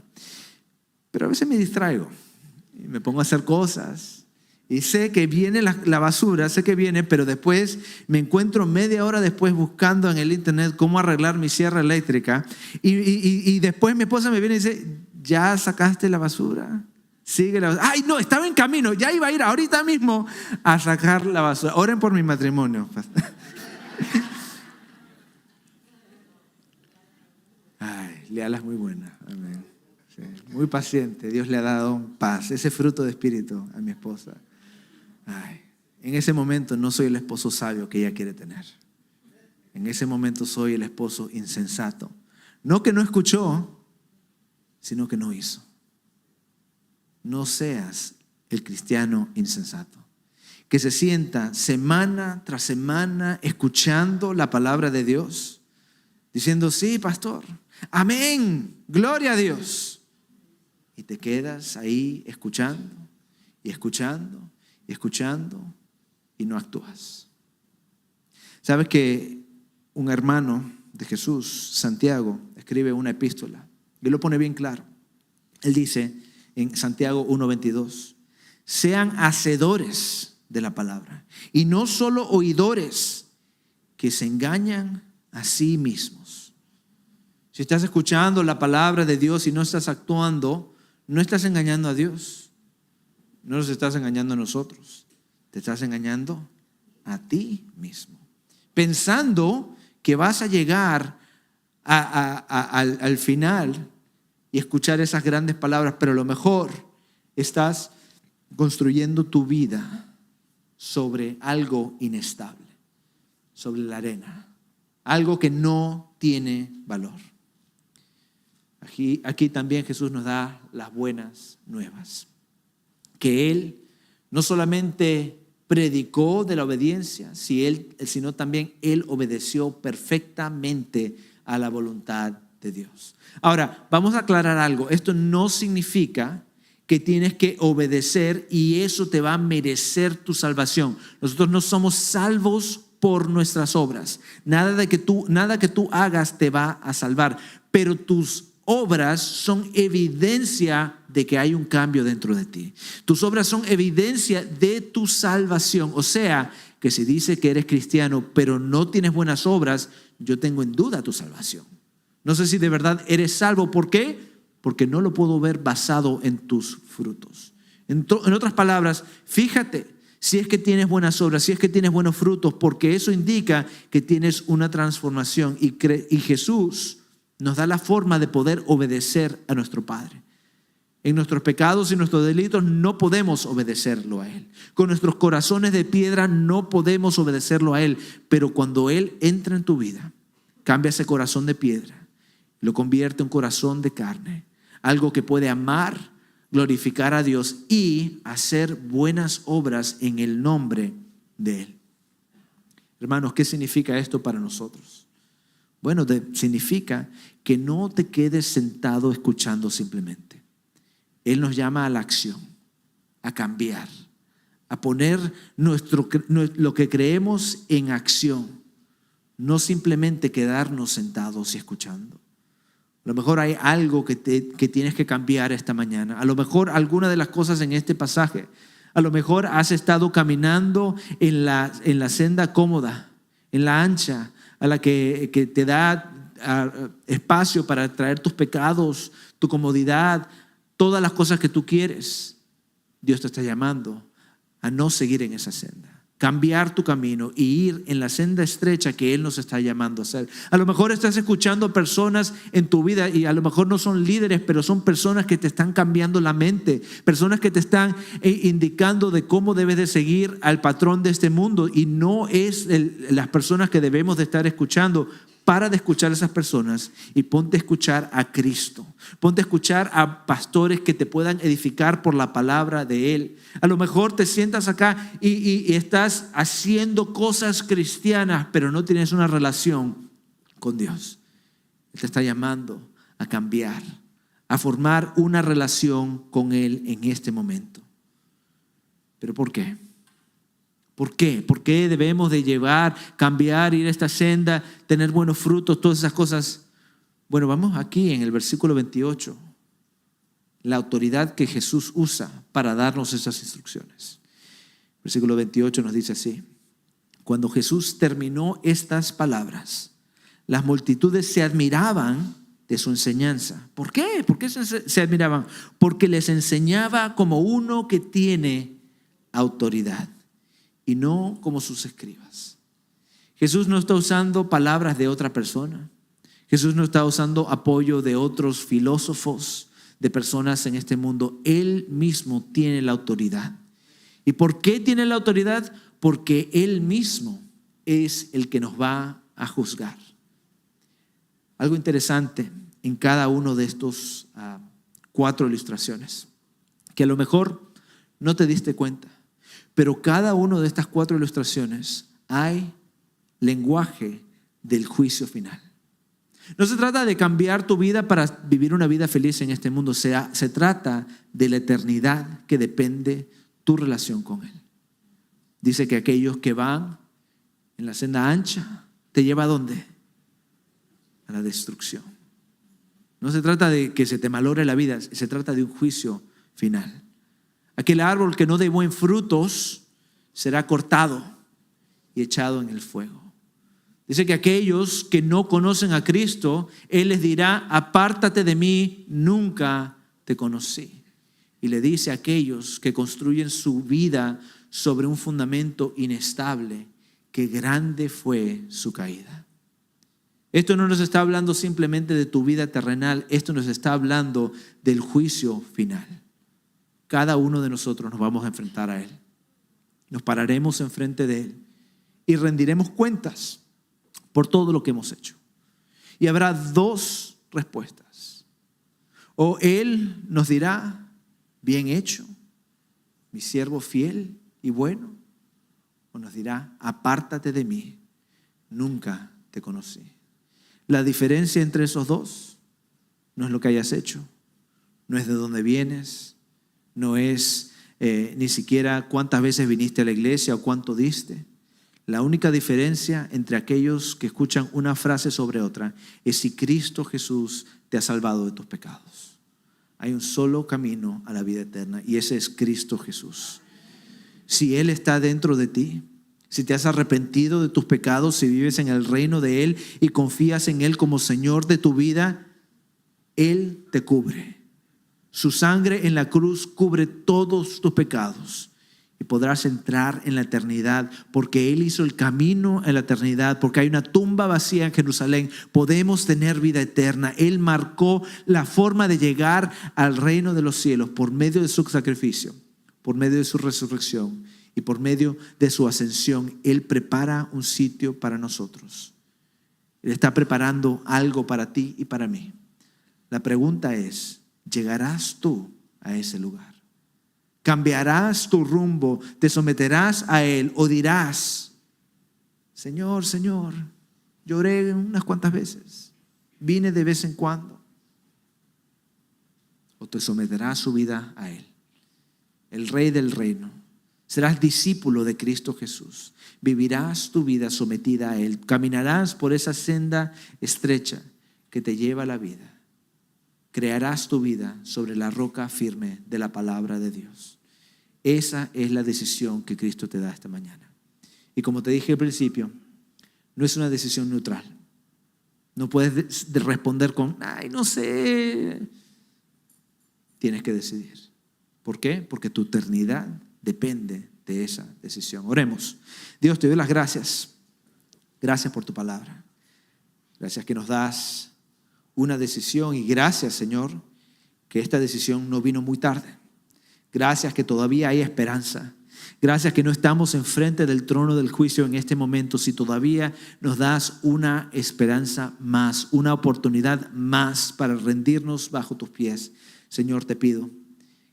Pero a veces me distraigo y me pongo a hacer cosas y sé que viene la basura, sé que viene, pero después me encuentro media hora después buscando en el internet cómo arreglar mi sierra eléctrica y después mi esposa me viene y dice: ¿ya sacaste la basura? Sigue la basura. Ay, no, estaba en camino, ya iba a ir ahorita mismo a sacar la basura. Oren por mi matrimonio. Ay, Leala es muy buena. Amén. Sí, muy paciente. Dios le ha dado paz, ese fruto de espíritu a mi esposa. Ay, en ese momento no soy el esposo sabio que ella quiere tener. En ese momento soy el esposo insensato. No que no escuchó, sino que no hizo. No seas el cristiano insensato, que se sienta semana tras semana escuchando la palabra de Dios, diciendo: sí, pastor, amén, gloria a Dios. Y te quedas ahí escuchando y escuchando y escuchando y no actúas. ¿Sabes que un hermano de Jesús, Santiago, escribe una epístola y lo pone bien claro? Él dice en Santiago 1:22: sean hacedores de la palabra. Y no solo oidores que se engañan a sí mismos. Si estás escuchando la palabra de Dios y no estás actuando, no estás engañando a Dios. No nos estás engañando a nosotros. Te estás engañando a ti mismo. Pensando que vas a llegar al final y escuchar esas grandes palabras, pero a lo mejor estás construyendo tu vida sobre algo inestable, sobre la arena, algo que no tiene valor. Aquí también Jesús nos da las buenas nuevas, que Él no solamente predicó de la obediencia, sino también Él obedeció perfectamente a la voluntad de Dios. Ahora, vamos a aclarar algo. Esto no significa que tienes que obedecer y eso te va a merecer tu salvación. Nosotros no somos salvos por nuestras obras. Nada que tú hagas te va a salvar, pero tus obras son evidencia de que hay un cambio dentro de ti. Tus obras son evidencia de tu salvación. O sea, que si dices que eres cristiano, pero no tienes buenas obras, yo tengo en duda tu salvación. No sé si de verdad eres salvo. ¿Por qué? Porque no lo puedo ver basado en tus frutos. En otras palabras, fíjate si es que tienes buenas obras, si es que tienes buenos frutos, porque eso indica que tienes una transformación y Jesús nos da la forma de poder obedecer a nuestro Padre. En nuestros pecados y nuestros delitos no podemos obedecerlo a Él. Con nuestros corazones de piedra no podemos obedecerlo a Él. Pero cuando Él entra en tu vida, cambia ese corazón de piedra, lo convierte en un corazón de carne. Algo que puede amar, glorificar a Dios y hacer buenas obras en el nombre de Él. Hermanos, ¿qué significa esto para nosotros? Bueno, significa que no te quedes sentado escuchando simplemente. Él nos llama a la acción, a cambiar, a poner lo que creemos en acción, no simplemente quedarnos sentados y escuchando. A lo mejor hay algo que tienes que cambiar esta mañana. A lo mejor alguna de las cosas en este pasaje. A lo mejor has estado caminando en la senda cómoda, en la ancha, a la que te da espacio para traer tus pecados, tu comodidad, todas las cosas que tú quieres. Dios te está llamando a no seguir en esa senda. Cambiar tu camino y ir en la senda estrecha que Él nos está llamando a hacer. A lo mejor estás escuchando personas en tu vida y a lo mejor no son líderes, pero son personas que te están cambiando la mente, personas que te están indicando de cómo debes de seguir al patrón de este mundo, y no es las personas que debemos de estar escuchando. Para de escuchar a esas personas y ponte a escuchar a Cristo. Ponte a escuchar a pastores que te puedan edificar por la palabra de Él. A lo mejor te sientas acá y estás haciendo cosas cristianas, pero no tienes una relación con Dios. Él te está llamando a cambiar, a formar una relación con Él en este momento. ¿Pero por qué? ¿Por qué? ¿Por qué debemos de cambiar, ir a esta senda, tener buenos frutos, todas esas cosas? Bueno, vamos aquí en el versículo 28. La autoridad que Jesús usa para darnos esas instrucciones. Versículo 28 nos dice así: cuando Jesús terminó estas palabras, las multitudes se admiraban de su enseñanza. ¿Por qué? ¿Por qué se admiraban? Porque les enseñaba como uno que tiene autoridad y no como sus escribas. Jesús no está usando palabras de otra persona. Jesús no está usando apoyo de otros filósofos, de personas en este mundo. Él mismo tiene la autoridad. ¿Y por qué tiene la autoridad? Porque Él mismo es el que nos va a juzgar. Algo interesante en cada uno de estos 4 ilustraciones, que a lo mejor no te diste cuenta, pero cada una de estas 4 ilustraciones hay lenguaje del juicio final. No se trata de cambiar tu vida para vivir una vida feliz en este mundo. Se trata de la eternidad que depende tu relación con Él. Dice que aquellos que van en la senda ancha te lleva ¿a dónde? A la destrucción. No se trata de que se te malogre la vida, se trata de un juicio final. Aquel árbol que no dé buen frutos será cortado y echado en el fuego. Dice que aquellos que no conocen a Cristo, Él les dirá, apártate de mí, nunca te conocí. Y le dice a aquellos que construyen su vida sobre un fundamento inestable, que grande fue su caída. Esto no nos está hablando simplemente de tu vida terrenal, esto nos está hablando del juicio final. Cada uno de nosotros nos vamos a enfrentar a Él. Nos pararemos enfrente de Él y rendiremos cuentas por todo lo que hemos hecho. Y habrá dos respuestas. O Él nos dirá, bien hecho, mi siervo fiel y bueno. O nos dirá, apártate de mí, nunca te conocí. La diferencia entre esos dos no es lo que hayas hecho, no es de dónde vienes, no es ni siquiera cuántas veces viniste a la iglesia o cuánto diste. La única diferencia entre aquellos que escuchan una frase sobre otra es si Cristo Jesús te ha salvado de tus pecados. Hay un solo camino a la vida eterna y ese es Cristo Jesús. Si Él está dentro de ti, si te has arrepentido de tus pecados, si vives en el reino de Él y confías en Él como Señor de tu vida, Él te cubre. Su sangre en la cruz cubre todos tus pecados. Y podrás entrar en la eternidad porque Él hizo el camino en la eternidad, porque hay una tumba vacía en Jerusalén. Podemos tener vida eterna. Él marcó la forma de llegar al reino de los cielos por medio de su sacrificio, por medio de su resurrección y por medio de su ascensión. Él prepara un sitio para nosotros. Él está preparando algo para ti y para mí. La pregunta es, ¿llegarás tú a ese lugar? ¿Cambiarás tu rumbo? ¿Te someterás a Él? ¿O dirás, Señor, Señor, lloré unas cuantas veces, vine de vez en cuando? ¿O te someterás su vida a Él, el Rey del reino? Serás discípulo de Cristo Jesús. Vivirás tu vida sometida a Él. Caminarás por esa senda estrecha que te lleva a la vida. Crearás tu vida sobre la roca firme de la palabra de Dios. Esa es la decisión que Cristo te da esta mañana. Y como te dije al principio, no es una decisión neutral. No puedes responder con, ay, no sé. Tienes que decidir. ¿Por qué? Porque tu eternidad depende de esa decisión. Oremos. Dios, te doy las gracias. Gracias por tu palabra. Gracias que nos das una decisión y gracias, Señor, que esta decisión no vino muy tarde. Gracias que todavía hay esperanza. Gracias que no estamos enfrente del trono del juicio en este momento, si todavía nos das una esperanza más, una oportunidad más para rendirnos bajo tus pies. Señor, te pido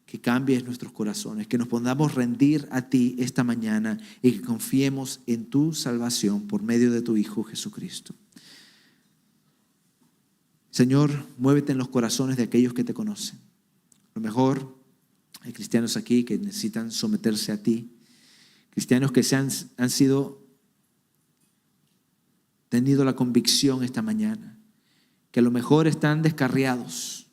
que cambies nuestros corazones, que nos podamos rendir a ti esta mañana y que confiemos en tu salvación por medio de tu Hijo Jesucristo. Señor, muévete en los corazones de aquellos que te conocen. A lo mejor hay cristianos aquí que necesitan someterse a ti. Cristianos que han tenido la convicción esta mañana, que a lo mejor están descarriados.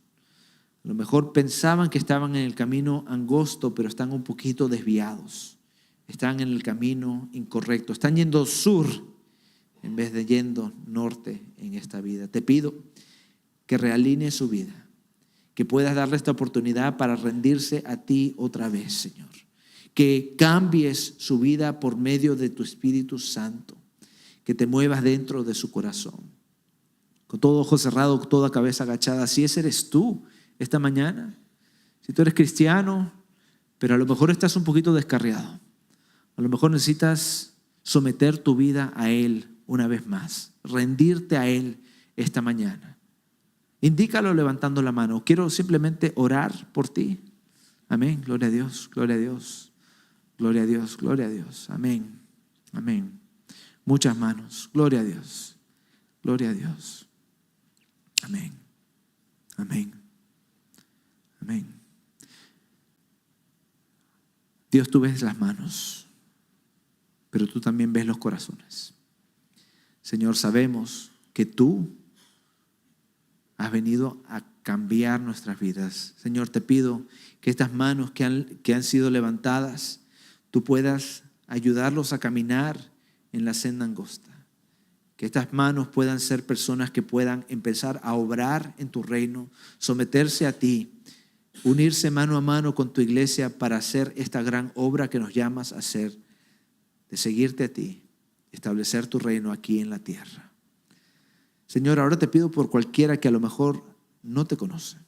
A lo mejor pensaban que estaban en el camino angosto, pero están un poquito desviados. Están en el camino incorrecto. Están yendo sur en vez de yendo norte en esta vida. Te pido que realinee su vida, que puedas darle esta oportunidad para rendirse a ti otra vez, Señor. Que cambies su vida por medio de tu Espíritu Santo, que te muevas dentro de su corazón. Con todo ojo cerrado, toda cabeza agachada, si ese eres tú esta mañana, si tú eres cristiano, pero a lo mejor estás un poquito descarriado, a lo mejor necesitas someter tu vida a Él una vez más, rendirte a Él esta mañana. Indícalo levantando la mano. Quiero simplemente orar por ti. Amén. Gloria a Dios, gloria a Dios, gloria a Dios, gloria a Dios. Amén, amén. Muchas manos. Gloria a Dios, gloria a Dios. Amén, amén, amén. Dios, tú ves las manos, pero tú también ves los corazones. Señor, sabemos que tú has venido a cambiar nuestras vidas. Señor, te pido que estas manos que han sido levantadas, tú puedas ayudarlos a caminar en la senda angosta. Que estas manos puedan ser personas que puedan empezar a obrar en tu reino, someterse a ti, unirse mano a mano con tu iglesia para hacer esta gran obra que nos llamas a hacer, de seguirte a ti, establecer tu reino aquí en la tierra. Señor, ahora te pido por cualquiera que a lo mejor no te conoce,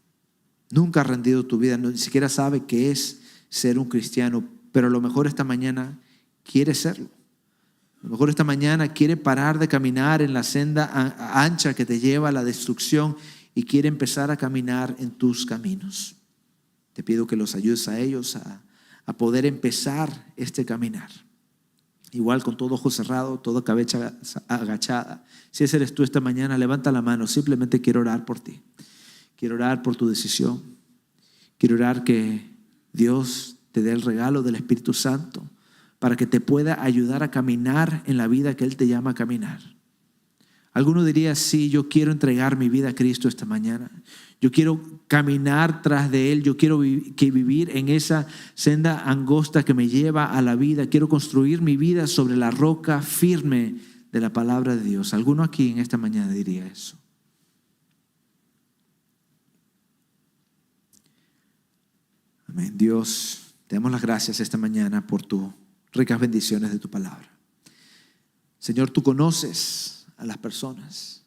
nunca ha rendido tu vida, ni siquiera sabe qué es ser un cristiano, pero a lo mejor esta mañana quiere serlo. A lo mejor esta mañana quiere parar de caminar en la senda ancha que te lleva a la destrucción y quiere empezar a caminar en tus caminos. Te pido que los ayudes a ellos a poder empezar este caminar. Igual con todo ojo cerrado, toda cabeza agachada. Si ese eres tú esta mañana, levanta la mano. Simplemente quiero orar por ti. Quiero orar por tu decisión. Quiero orar que Dios te dé el regalo del Espíritu Santo para que te pueda ayudar a caminar en la vida que Él te llama a caminar. Alguno diría, sí, yo quiero entregar mi vida a Cristo esta mañana. Yo quiero caminar tras de Él. Yo quiero vivir en esa senda angosta que me lleva a la vida. Quiero construir mi vida sobre la roca firme de la palabra de Dios. ¿Alguno aquí en esta mañana diría eso? Amén. Dios, te damos las gracias esta mañana por tus ricas bendiciones de tu palabra. Señor, tú conoces a las personas.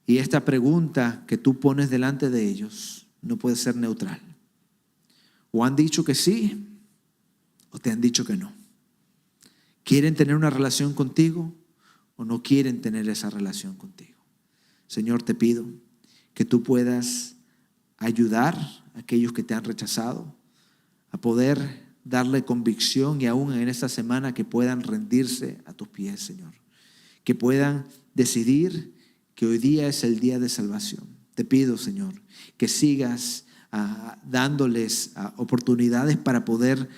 Y esta pregunta que tú pones delante de ellos no puede ser neutral. O han dicho que sí, o te han dicho que no. ¿Quieren tener una relación contigo o no quieren tener esa relación contigo? Señor, te pido que tú puedas ayudar a aquellos que te han rechazado a poder darle convicción y aún en esta semana que puedan rendirse a tus pies, Señor. Que puedan decidir que hoy día es el día de salvación. Te pido, Señor, que sigas dándoles oportunidades para poder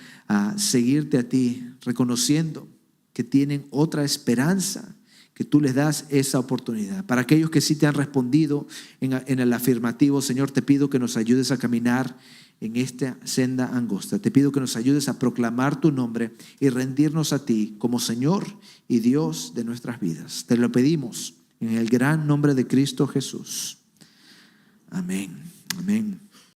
seguirte a ti, reconociendo que tienen otra esperanza, que tú les das esa oportunidad. Para aquellos que sí te han respondido en el afirmativo, Señor, te pido que nos ayudes a caminar en esta senda angosta. Te pido que nos ayudes a proclamar tu nombre y rendirnos a ti como Señor y Dios de nuestras vidas. Te lo pedimos en el gran nombre de Cristo Jesús. Amén. Amén.